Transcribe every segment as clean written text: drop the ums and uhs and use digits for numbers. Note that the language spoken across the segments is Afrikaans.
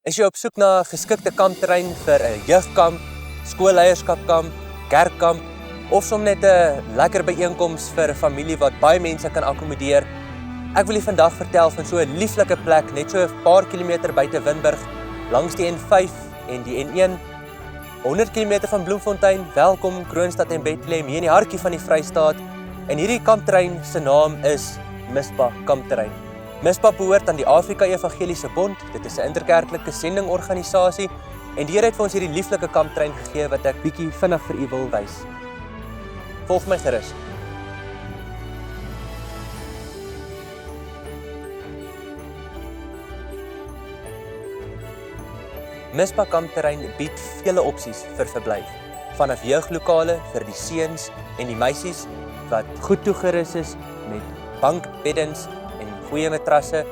Is jy op soek na 'n geskikte kampterrein vir 'n jeugkamp, skoolleierskapkamp, kerkkamp of som net 'n lekker byeenkoms vir 'n familie wat baie mense kan akkommodeer? Ek wil julle vandag vertel van so 'n lieflike plek net so 'n paar kilometer buite Winburg, langs die N5 en die N1. 100 km van Bloemfontein. Welkom Kroonstad en Bethlehem hier in die hartjie van die Vrystaat. En hierdie kampterrein se naam is Mispa Kampterrein. Mispa behoort aan die Afrika Evangeliese Bond. Dit is 'n interkerklike sendingorganisasie en die Here het vir ons hierdie lieflike kampterrein gegee wat ek bietjie vinnig vir u wil wys. Volg my gerus. Mispa Kampterrein bied vele opsies vir verblyf, vanaf jeuglokale vir die seuns en die meisies wat goed toegerus is met bankbeddens en goeie matrasse.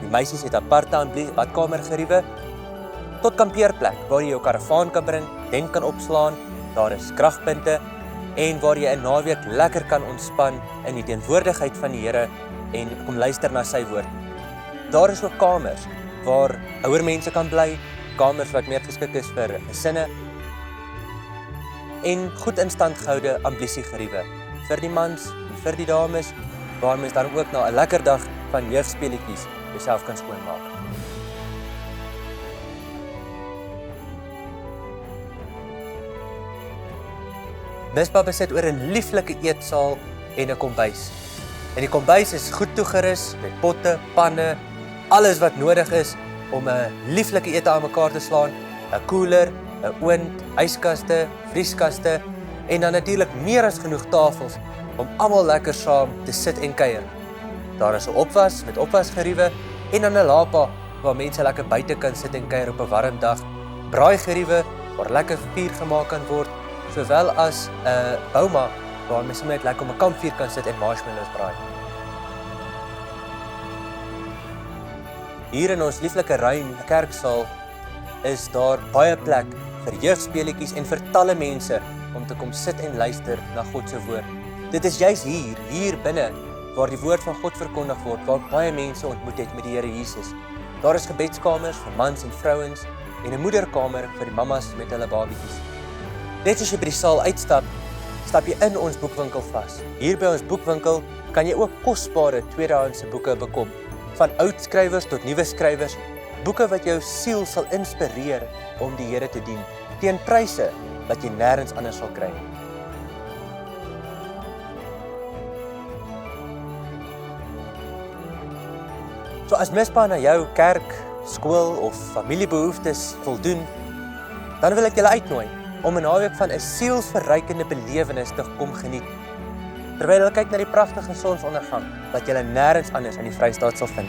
Die meisies het aparte badkamergeriewe, tot kampeerplek waar jy jou karavaan kan bring, tent kan opslaan, daar is kragpunte en waar jy 'n naweek lekker kan ontspan in die teenwoordigheid van die Here en kom luister na sy woord. Daar is ook kamers waar ouer mense kan bly, kamers wat meer geskik is vir gesinne en goed in stand gehoude amblisiegeriewe vir die mans en vir die dames, waar mens dan ook na 'n lekker dag van jeugspeletjies jouself kan skoonmaak. Mispa besit oor 'n lieflike eetsaal en 'n kombuis. En die kombuis is goed toegerus met potte, panne, alles wat nodig is om 'n lieflike ete aan mekaar te slaan, 'n koeler, 'n oond, yskaste, vrieskaste en dan natuurlik meer as genoeg tafels om almal lekker saam te sit en kuier. Daar is 'n opwas met opwasgeriewe en dan 'n lapa waar mense lekker buite kan sit en kuier op 'n warm dag, braaigeriewe waar lekker vuur gemaak kan word, sowel as 'n bouma waar mense net lekker om 'n kampvuur kan sit en marshmallows braai. Hier in ons lieflike ruim kerksaal is daar baie plek vir jeugspeletjies en vir talle mense om te kom sit en luister na God se woord. Dit is juis hier binne waar die woord van God verkondig word, waar baie mense ontmoet het met die Here Jesus. Daar is gebedskamers vir mans en vrouens en 'n moederkamer vir die mammas met hulle babietjies. Net as jy by die saal uitstap, stap jy in ons boekwinkel vas. Hier by ons boekwinkel kan jy ook kosbare tweedehandse boeke bekom, van oud skrywers tot nuwe skrywers, boeke wat jou siel sal inspireer om die Here te dien, teen pryse wat jy nêrens anders sal kry. So as Mispa na jou kerk, skool of familiebehoeftes voldoen, dan wil ek julle uitnooi om 'n naweek van 'n sielsverrykende belewenis te kom geniet, terwyl jy kyk na die pragtige sonsondergang wat jy nêrens anders in die Vrystaat sal vind.